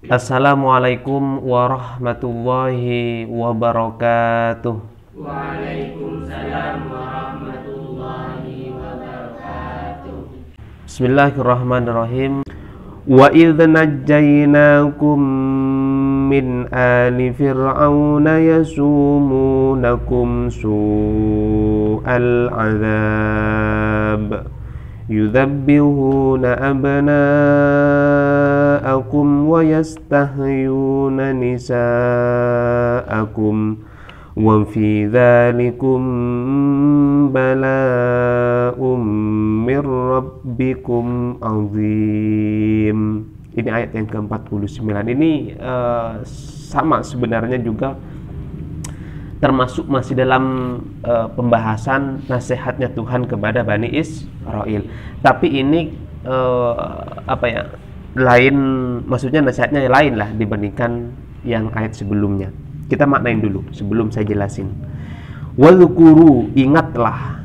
Assalamualaikum warahmatullahi wabarakatuh. Waalaikumsalam warahmatullahi wabarakatuh. Bismillahirrahmanirrahim. Wa idh najjaynakum min ali fir'auna yasumunakum su'al azab yudhabbihuna abna'akum wa yastahyuna nisa'akum wa fi dhalikum bala'um mir rabbikum azim. Ini ayat yang ke-49. Ini sama sebenarnya juga termasuk masih dalam pembahasan nasihatnya Tuhan kepada Bani Israel. Tapi ini lain, maksudnya nasihatnya lain lah dibandingkan yang ayat sebelumnya. Kita maknain dulu sebelum saya jelasin. Wadhkuru, ingatlah,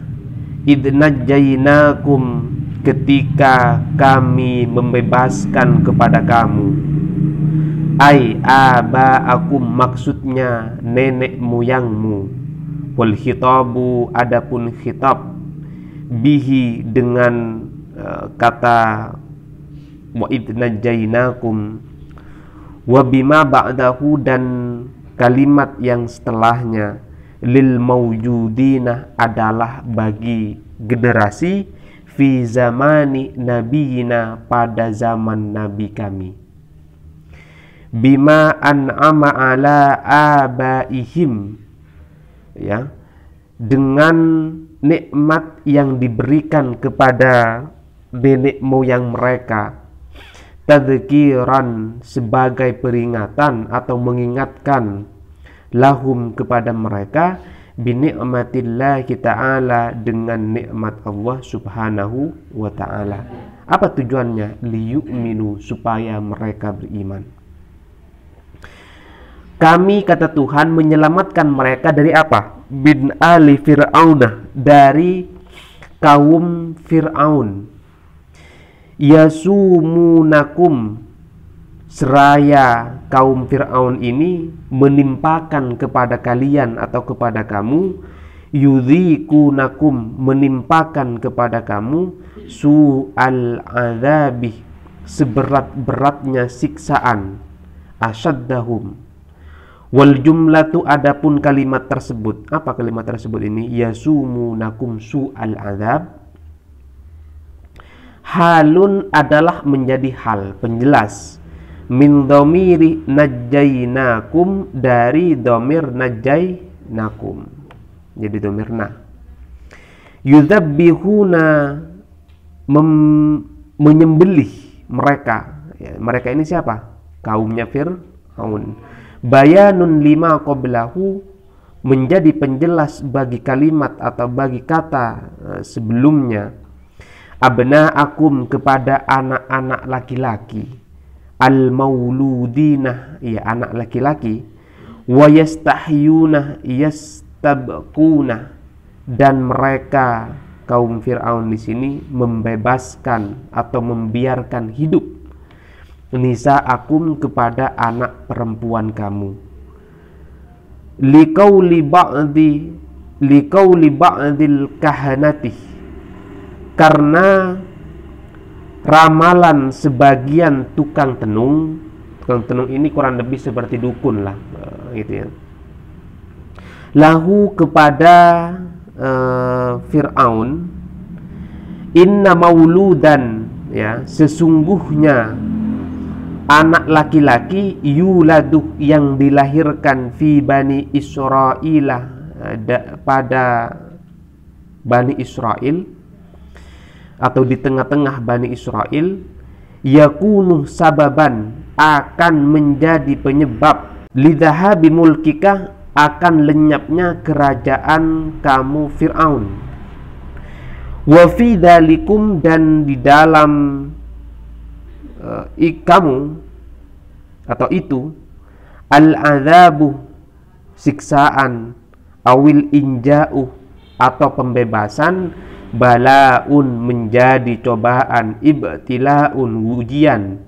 idh najjaynakum, ketika kami membebaskan kepada kamu, ai aba'akum, maksudnya nenek moyangmu, wal khitabu, adapun khitab, bihi, dengan kata wa idh najjaynakum, wa bima ba'dahu, dan kalimat yang setelahnya, lil mawjudina, adalah bagi generasi, fi zamani nabiyina, pada zaman nabi kami, bima an'ama ala abaihim, ya, dengan nikmat yang diberikan kepada nenek moyang mereka, tadzkiran, sebagai peringatan atau mengingatkan, lahum, kepada mereka, binikmatillahi ta'ala, dengan nikmat Allah subhanahu wa ta'ala. Apa tujuannya? Liyu'minu, supaya mereka beriman. Kami, kata Tuhan, menyelamatkan mereka dari apa? Bin ali fir'auna, dari kaum Fir'aun. Yasumunakum, seraya kaum Fir'aun ini menimpakan kepada kalian atau kepada kamu, yudhikunakum, menimpakan kepada kamu, su'al azabi, seberat-beratnya siksaan, asyaddahum. Wal jumlatu, adapun kalimat tersebut, apa kalimat tersebut ini? Yasumunakum su'al azab, halun, adalah menjadi hal, penjelas, min dhamiri najjaynakum, dari dhamir najjaynakum, jadi dhamirna. Yudhabbihuna, menyembelih mereka, ya, mereka ini siapa? Kaumnya Fir'aun. Bayanun lima qablahu, menjadi penjelas bagi kalimat atau bagi kata sebelumnya. Abna'akum, kepada anak-anak laki-laki, al-mauludina, ya, anak laki-laki, wa yastahyuna, yastabquna, dan mereka kaum Fir'aun di sini membebaskan atau membiarkan hidup, nisa'akum, kepada anak perempuan kamu, liqauli ba'dil kahanati, karena ramalan sebagian tukang tenung. Tukang tenung ini kurang lebih seperti dukun lah, gitu ya. Lahu, kepada Fir'aun, inna mauludan, ya, sesungguhnya anak laki-laki, yuladu, yang dilahirkan, fi bani Isra'ilah, pada Bani Israel, atau di tengah-tengah Bani Israel, yakunu sababan, akan menjadi penyebab, lidhahabi mulkika, akan lenyapnya kerajaan kamu Fir'aun, wa fi dhalikum, dan di dalam kamu atau itu, al-adzabu, siksaan, awil inja'u, atau pembebasan, balaun, menjadi cobaan, ibtilaun, ujian,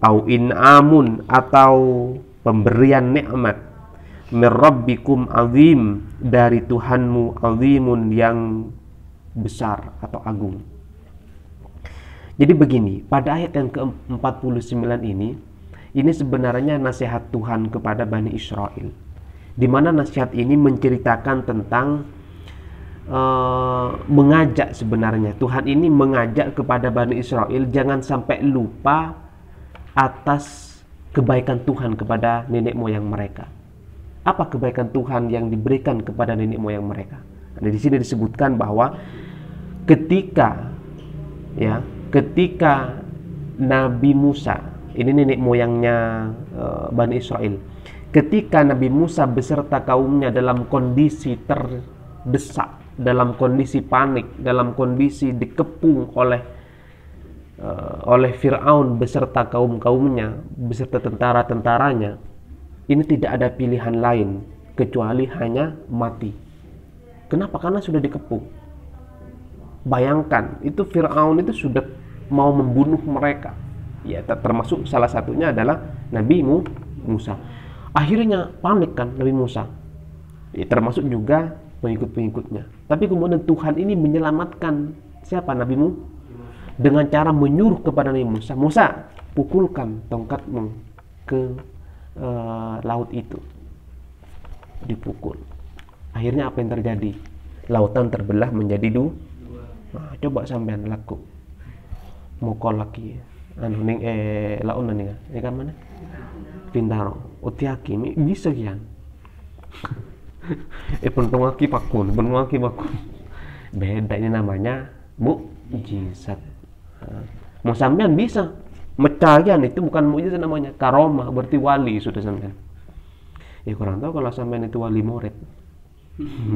au in'amun, atau pemberian nikmat, min rabbikum azim, dari Tuhanmu, azimun, yang besar atau agung. Jadi begini, pada ayat yang ke-49 ini sebenarnya nasihat Tuhan kepada Bani Israel, di mana nasihat ini menceritakan tentang mengajak, sebenarnya Tuhan ini mengajak kepada Bani Israel jangan sampai lupa atas kebaikan Tuhan kepada nenek moyang mereka. Apa kebaikan Tuhan yang diberikan kepada nenek moyang mereka? Nah, di sini disebutkan bahwa ketika Nabi Musa, ini nenek moyangnya Bani Israel, ketika Nabi Musa beserta kaumnya dalam kondisi terdesak, dalam kondisi panik, dalam kondisi dikepung oleh Fir'aun beserta kaumnya, beserta tentara-tentaranya, ini tidak ada pilihan lain kecuali hanya mati. Kenapa? Karena sudah dikepung. Bayangkan, itu Fir'aun itu sudah mau membunuh mereka. Ya, termasuk salah satunya adalah Nabi Musa. Akhirnya panik kan Nabi Musa. Ya, termasuk juga pengikut-pengikutnya. Tapi kemudian Tuhan ini menyelamatkan siapa? Nabi Musa, dengan cara menyuruh kepada Nabi Musa, Musa, pukulkan tongkatmu ke laut itu. Dipukul. Akhirnya apa yang terjadi? Lautan terbelah menjadi dua. Nah, coba sampean laku mokol lagi ning laun nih kan mana? Pintaro. Utiaki bisa kian. Penungaki pakun. Beda, ini namanya mukjizat. Mau sampean bisa mecahan, itu bukan mukjizat, namanya karomah, berarti wali sudah sampean. Ya kurang tahu kalau sampean itu wali murid.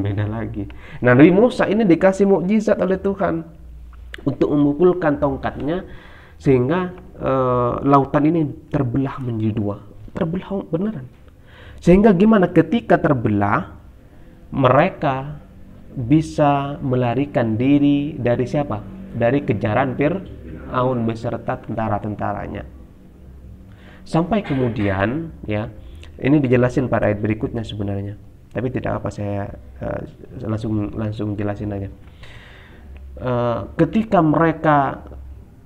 Beda lagi. Nah, Nabi Musa ini dikasih mukjizat oleh Tuhan untuk memukulkan tongkatnya sehingga lautan ini terbelah menjadi dua. Terbelah beneran. Sehingga gimana? Ketika terbelah, mereka bisa melarikan diri dari siapa? Dari kejaran Fir'aun beserta tentara-tentaranya. Sampai kemudian, ya, ini dijelasin pada ayat berikutnya sebenarnya. Tapi tidak apa, saya langsung jelasin aja. Ketika mereka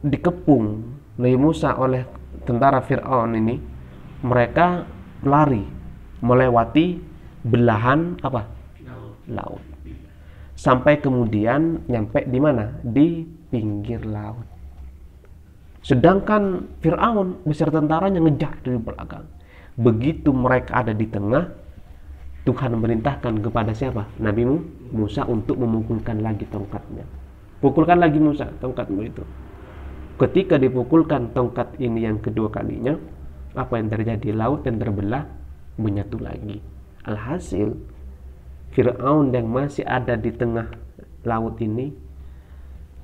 dikepung Nabi Musa oleh tentara Fir'aun ini, mereka lari melewati belahan apa? Laut. Sampai kemudian nyampe di mana? Di pinggir laut. Sedangkan Fir'aun beserta tentaranya ngejar dari belakang. Begitu mereka ada di tengah, Tuhan memerintahkan kepada siapa? Nabi Musa untuk memukulkan lagi tongkatnya. Pukulkan lagi Musa tongkatmu itu. Ketika dipukulkan tongkat ini yang kedua kalinya, apa yang terjadi? Laut yang terbelah menyatu lagi. Alhasil Fir'aun yang masih ada di tengah laut ini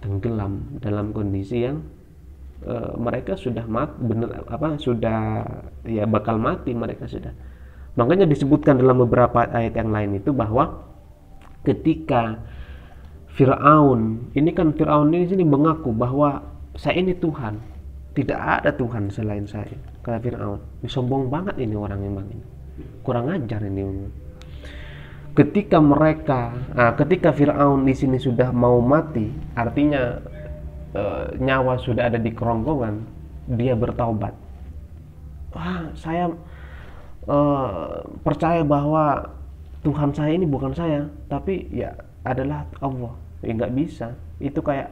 tenggelam dalam kondisi yang mereka sudah bakal mati mereka sudah. Makanya disebutkan dalam beberapa ayat yang lain itu bahwa ketika Fir'aun ini sini mengaku bahwa saya ini Tuhan, tidak ada Tuhan selain saya, kata Fir'aun. Sombong banget ini orang memang ini. Kurang ajar ini. Ketika Fir'aun di sini sudah mau mati, artinya nyawa sudah ada di kerongkongan, dia bertaubat. Saya percaya bahwa Tuhan saya ini bukan saya, tapi ya adalah Allah. Ya nggak bisa. Itu kayak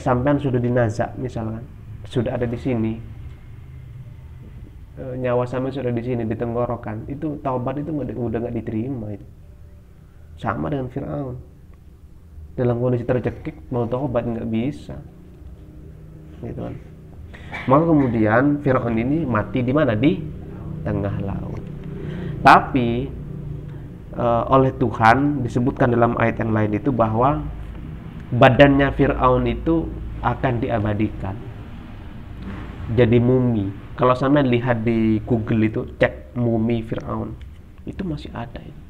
sampean sudah dinazak misalkan, sudah ada di sini. Nyawa sama sudah di sini di tenggorokan, itu taubat itu udah nggak diterima itu. Sama dengan Fir'aun, dalam kondisi tercekik mau taubat nggak bisa, gitu kan. Maka kemudian Fir'aun ini mati di mana? Di tengah laut. Tapi oleh Tuhan disebutkan dalam ayat yang lain itu bahwa badannya Fir'aun itu akan diabadikan jadi mumi. Kalau sampean lihat di Google itu, cek mumi Fir'aun, itu masih ada itu.